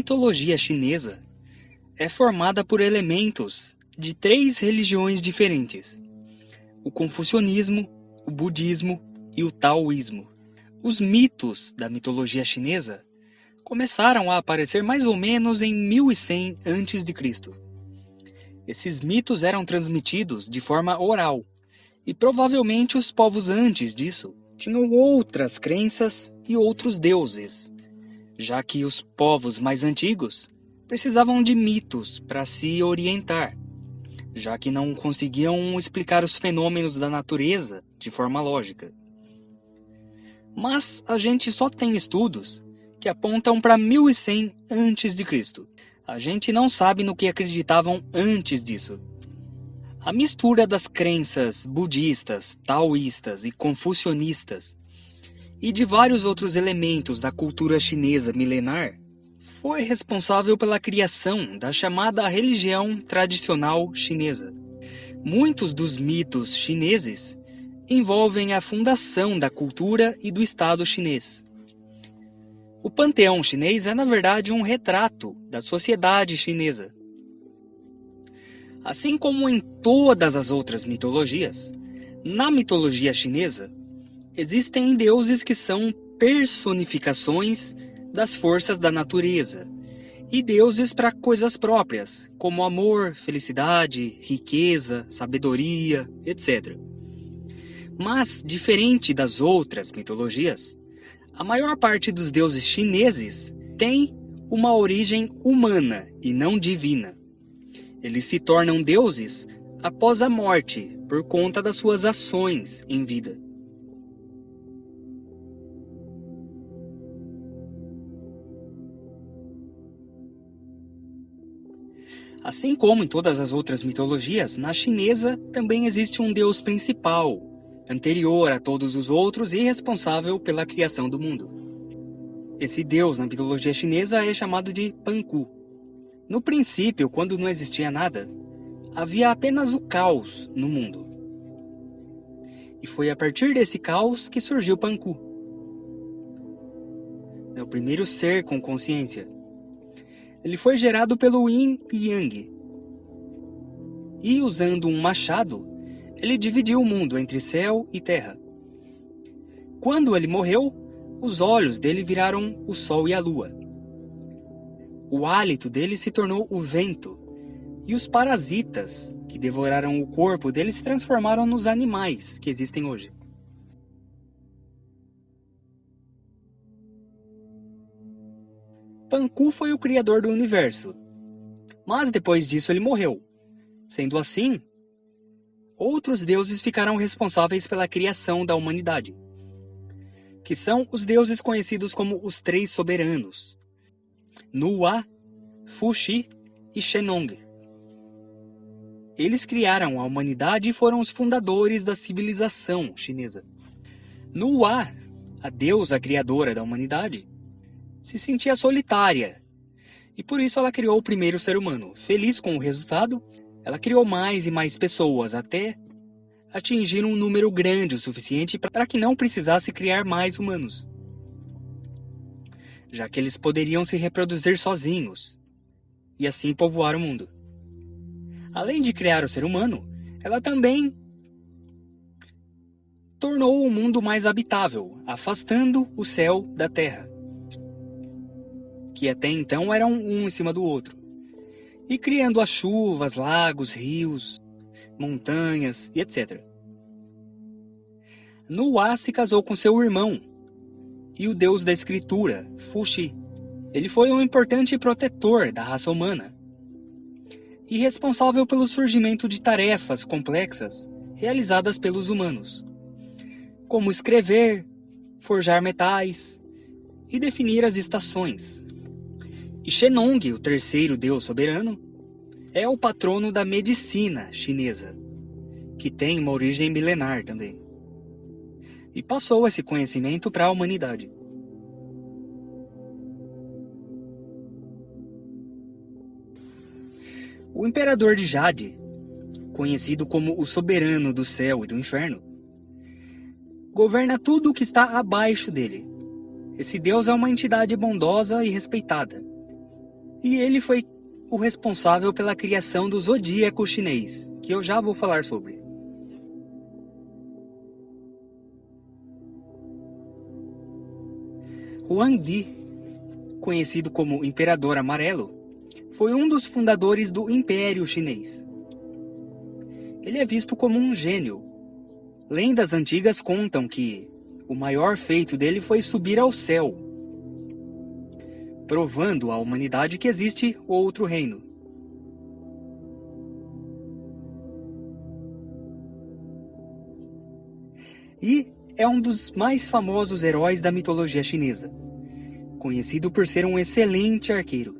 mitologia chinesa é formada por elementos de 3 religiões diferentes: o confucionismo, o budismo e o taoísmo. Os mitos da mitologia chinesa começaram a aparecer mais ou menos em 1100 a.C. Esses mitos eram transmitidos de forma oral, e provavelmente os povos antes disso tinham outras crenças e outros deuses, já que os povos mais antigos precisavam de mitos para se orientar, já que não conseguiam explicar os fenômenos da natureza de forma lógica. Mas a gente só tem estudos que apontam para 1100 a.C. A gente não sabe no que acreditavam antes disso. A mistura das crenças budistas, taoístas e confucionistas e de vários outros elementos da cultura chinesa milenar foi responsável pela criação da chamada religião tradicional chinesa. Muitos dos mitos chineses envolvem a fundação da cultura e do Estado chinês. O panteão chinês é, na verdade, um retrato da sociedade chinesa. Assim como em todas as outras mitologias, na mitologia chinesa, existem deuses que são personificações das forças da natureza, e deuses para coisas próprias, como amor, felicidade, riqueza, sabedoria, etc. Mas, diferente das outras mitologias, a maior parte dos deuses chineses tem uma origem humana e não divina. Eles se tornam deuses após a morte, por conta das suas ações em vida. Assim como em todas as outras mitologias, na chinesa também existe um deus principal, anterior a todos os outros e responsável pela criação do mundo. Esse deus na mitologia chinesa é chamado de Panku. No princípio, quando não existia nada, havia apenas o caos no mundo. E foi a partir desse caos que surgiu Panku. É o primeiro ser com consciência. Ele foi gerado pelo Yin e Yang. E usando um machado, ele dividiu o mundo entre céu e terra. Quando ele morreu, os olhos dele viraram o sol e a lua. O hálito dele se tornou o vento, e os parasitas que devoraram o corpo dele se transformaram nos animais que existem hoje. Panku foi o criador do universo, mas depois disso ele morreu. Sendo assim, outros deuses ficaram responsáveis pela criação da humanidade, que são os deuses conhecidos como os 3 soberanos: Nuwa, Fuxi e Shenong. Eles criaram a humanidade e foram os fundadores da civilização chinesa. Nuwa, a deusa criadora da humanidade, se sentia solitária, e por isso ela criou o primeiro ser humano. Feliz com o resultado, ela criou mais e mais pessoas, até atingir um número grande o suficiente para que não precisasse criar mais humanos, já que eles poderiam se reproduzir sozinhos, e assim povoar o mundo. Além de criar o ser humano, ela também tornou o mundo mais habitável, afastando o céu da terra, que até então eram um em cima do outro, e criando as chuvas, lagos, rios, montanhas e etc. Nuwa se casou com seu irmão e o deus da escritura, Fuxi. Ele foi um importante protetor da raça humana e responsável pelo surgimento de tarefas complexas realizadas pelos humanos, como escrever, forjar metais e definir as estações. E Shenong, o terceiro deus soberano, é o patrono da medicina chinesa, que tem uma origem milenar também, e passou esse conhecimento para a humanidade. O imperador de Jade, conhecido como o soberano do céu e do inferno, governa tudo o que está abaixo dele. Esse deus é uma entidade bondosa e respeitada. E ele foi o responsável pela criação do zodíaco chinês, que eu já vou falar sobre. Huangdi, conhecido como Imperador Amarelo, foi um dos fundadores do Império Chinês. Ele é visto como um gênio. Lendas antigas contam que o maior feito dele foi subir ao céu, provando à humanidade que existe outro reino. E é um dos mais famosos heróis da mitologia chinesa, conhecido por ser um excelente arqueiro.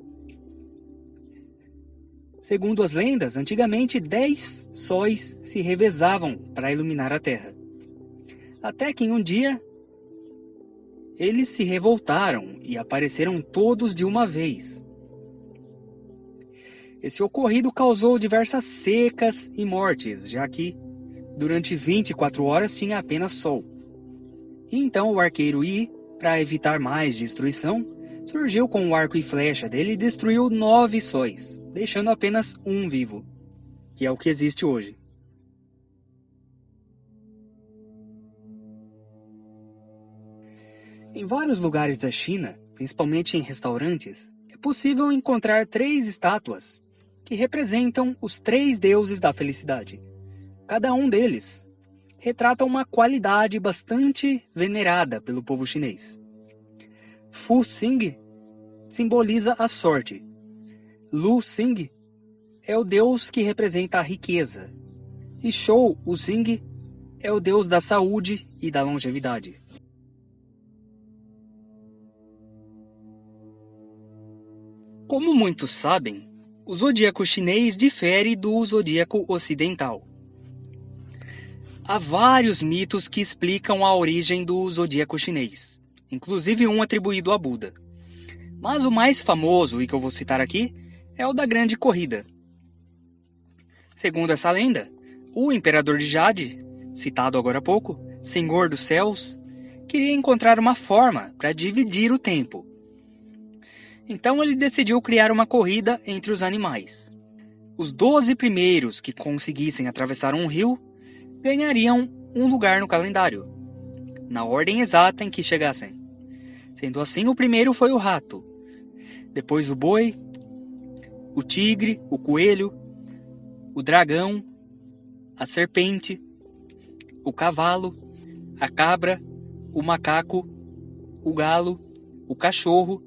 Segundo as lendas, antigamente 10 sóis se revezavam para iluminar a terra. Até que em um dia, eles se revoltaram e apareceram todos de uma vez. Esse ocorrido causou diversas secas e mortes, já que durante 24 horas tinha apenas sol. E então o arqueiro Yi, para evitar mais destruição, surgiu com o arco e flecha dele e destruiu 9 sóis, deixando apenas um vivo, que é o que existe hoje. Em vários lugares da China, principalmente em restaurantes, é possível encontrar 3 estátuas que representam os 3 deuses da felicidade. Cada um deles retrata uma qualidade bastante venerada pelo povo chinês. Fu Xing simboliza a sorte. Lu Xing é o deus que representa a riqueza. E Shou Xing é o deus da saúde e da longevidade. Como muitos sabem, o zodíaco chinês difere do zodíaco ocidental. Há vários mitos que explicam a origem do zodíaco chinês, inclusive um atribuído a Buda. Mas o mais famoso, e que eu vou citar aqui, é o da Grande Corrida. Segundo essa lenda, o Imperador de Jade, citado agora há pouco, Senhor dos Céus, queria encontrar uma forma para dividir o tempo. Então ele decidiu criar uma corrida entre os animais. Os 12 primeiros que conseguissem atravessar um rio ganhariam um lugar no calendário, na ordem exata em que chegassem. Sendo assim, o primeiro foi o rato, depois o boi, o tigre, o coelho, o dragão, a serpente, o cavalo, a cabra, o macaco, o galo, o cachorro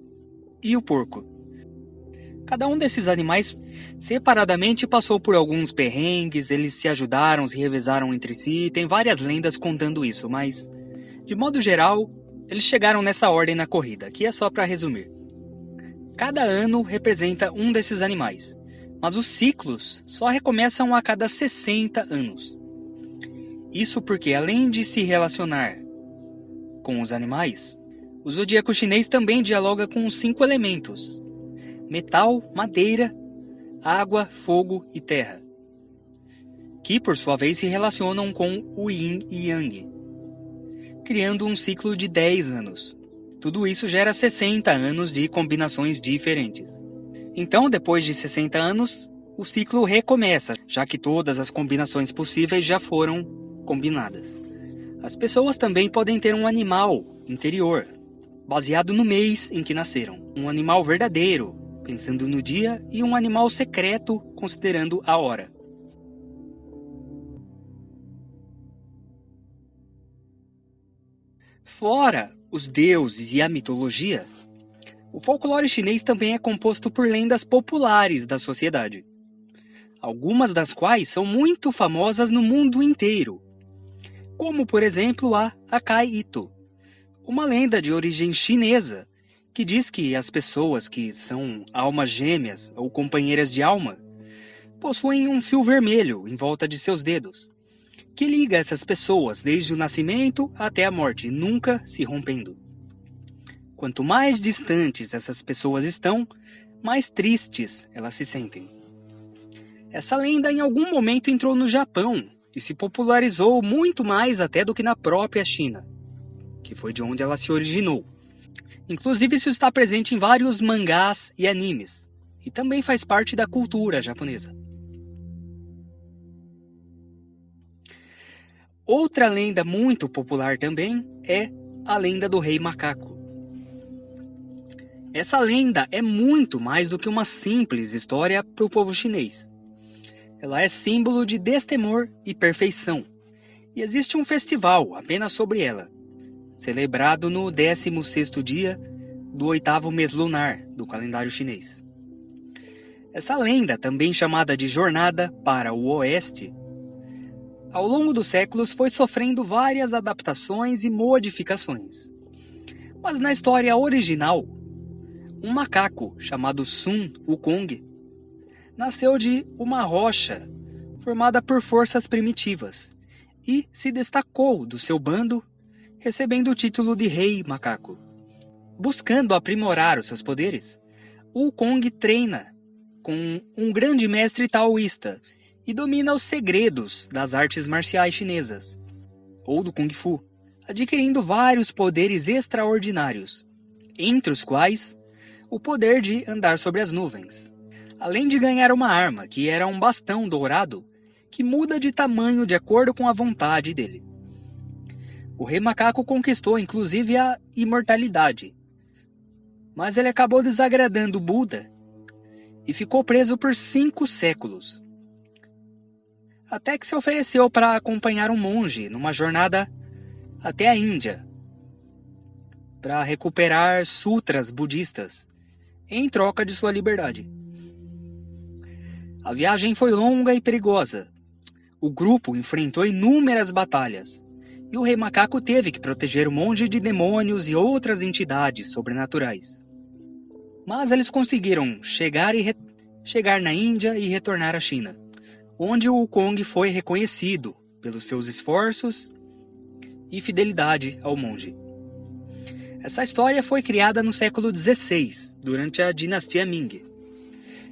e o porco. Cada um desses animais separadamente passou por alguns perrengues, eles se ajudaram, se revezaram entre si, tem várias lendas contando isso, mas de modo geral, eles chegaram nessa ordem na corrida, que é só para resumir. Cada ano representa um desses animais, mas os ciclos só recomeçam a cada 60 anos. Isso porque, além de se relacionar com os animais, o zodíaco chinês também dialoga com os 5 elementos: metal, madeira, água, fogo e terra, que por sua vez se relacionam com o yin e yang, criando um ciclo de 10 anos. Tudo isso gera 60 anos de combinações diferentes. Então, depois de 60 anos, o ciclo recomeça, já que todas as combinações possíveis já foram combinadas. As pessoas também podem ter um animal interior, baseado no mês em que nasceram. Um animal verdadeiro, pensando no dia, e um animal secreto, considerando a hora. Fora os deuses e a mitologia, o folclore chinês também é composto por lendas populares da sociedade, algumas das quais são muito famosas no mundo inteiro, como por exemplo a Akai Ito, uma lenda de origem chinesa que diz que as pessoas que são almas gêmeas ou companheiras de alma possuem um fio vermelho em volta de seus dedos, que liga essas pessoas desde o nascimento até a morte, nunca se rompendo. Quanto mais distantes essas pessoas estão, mais tristes elas se sentem. Essa lenda em algum momento entrou no Japão e se popularizou muito mais até do que na própria China, que foi de onde ela se originou. Inclusive isso está presente em vários mangás e animes. e também faz parte da cultura japonesa. Outra lenda muito popular também é a lenda do Rei Macaco. Essa lenda é muito mais do que uma simples história para o povo chinês. Ela é símbolo de destemor e perfeição, e existe um festival apenas sobre ela, celebrado no 16º dia do 8º mês lunar do calendário chinês. Essa lenda, também chamada de Jornada para o Oeste, ao longo dos séculos foi sofrendo várias adaptações e modificações. Mas na história original, um macaco chamado Sun Wukong nasceu de uma rocha formada por forças primitivas e se destacou do seu bando, recebendo o título de Rei Macaco. Buscando aprimorar os seus poderes, Wukong treina com um grande mestre taoísta e domina os segredos das artes marciais chinesas, ou do Kung Fu, adquirindo vários poderes extraordinários, entre os quais o poder de andar sobre as nuvens, além de ganhar uma arma que era um bastão dourado que muda de tamanho de acordo com a vontade dele. O Rei Macaco conquistou inclusive a imortalidade, mas ele acabou desagradando Buda e ficou preso por 5 séculos. Até que se ofereceu para acompanhar um monge numa jornada até a Índia, para recuperar sutras budistas, em troca de sua liberdade. A viagem foi longa e perigosa. O grupo enfrentou inúmeras batalhas, e o Rei Macaco teve que proteger o monge de demônios e outras entidades sobrenaturais. Mas eles conseguiram chegar na Índia e retornar à China, onde o Wukong foi reconhecido pelos seus esforços e fidelidade ao monge. Essa história foi criada no século XVI, durante a dinastia Ming,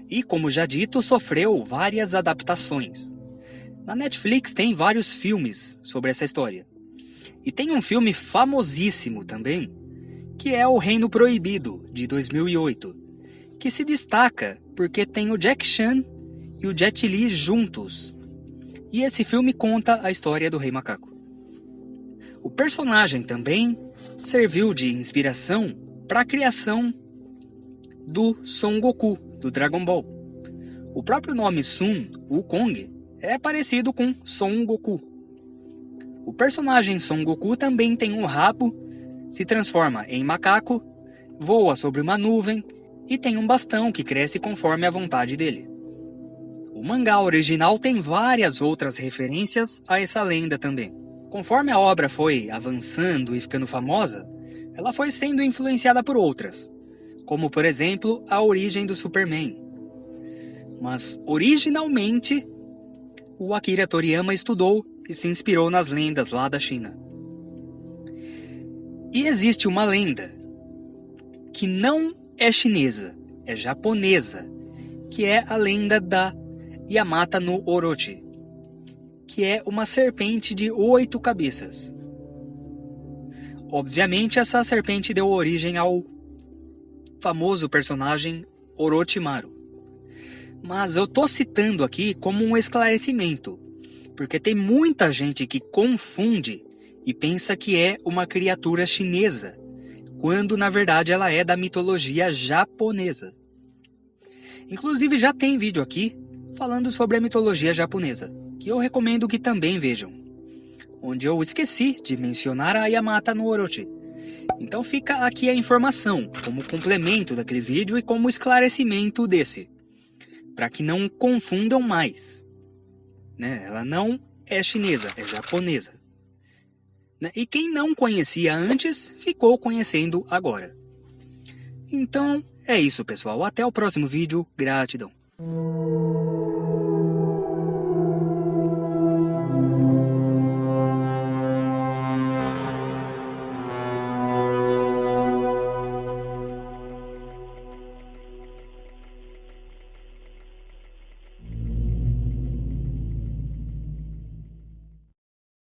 e, como já dito, sofreu várias adaptações. Na Netflix tem vários filmes sobre essa história, e tem um filme famosíssimo também, que é O Reino Proibido, de 2008, que se destaca porque tem o Jack Chan e o Jet Li juntos. E esse filme conta a história do Rei Macaco. O personagem também serviu de inspiração para a criação do Son Goku, do Dragon Ball. O próprio nome Sun Wukong é parecido com Son Goku. O personagem Son Goku também tem um rabo, se transforma em macaco, voa sobre uma nuvem e tem um bastão que cresce conforme a vontade dele. O mangá original tem várias outras referências a essa lenda também. Conforme a obra foi avançando e ficando famosa, ela foi sendo influenciada por outras, como por exemplo a origem do Superman. Mas originalmente, o Akira Toriyama estudou e se inspirou nas lendas lá da China. E existe uma lenda que não é chinesa, é japonesa, que é a lenda da Yamata no Orochi, que é uma serpente de 8 cabeças. Obviamente, essa serpente deu origem ao famoso personagem Orochimaru. Mas eu tô citando aqui como um esclarecimento, porque tem muita gente que confunde e pensa que é uma criatura chinesa, quando na verdade ela é da mitologia japonesa. Inclusive já tem vídeo aqui falando sobre a mitologia japonesa, que eu recomendo que também vejam, onde eu esqueci de mencionar a Yamata no Orochi. Então fica aqui a informação, como complemento daquele vídeo e como esclarecimento desse, para que não confundam mais. Ela não é chinesa, é japonesa. E quem não conhecia antes, ficou conhecendo agora. Então, é isso pessoal. Até o próximo vídeo. Gratidão.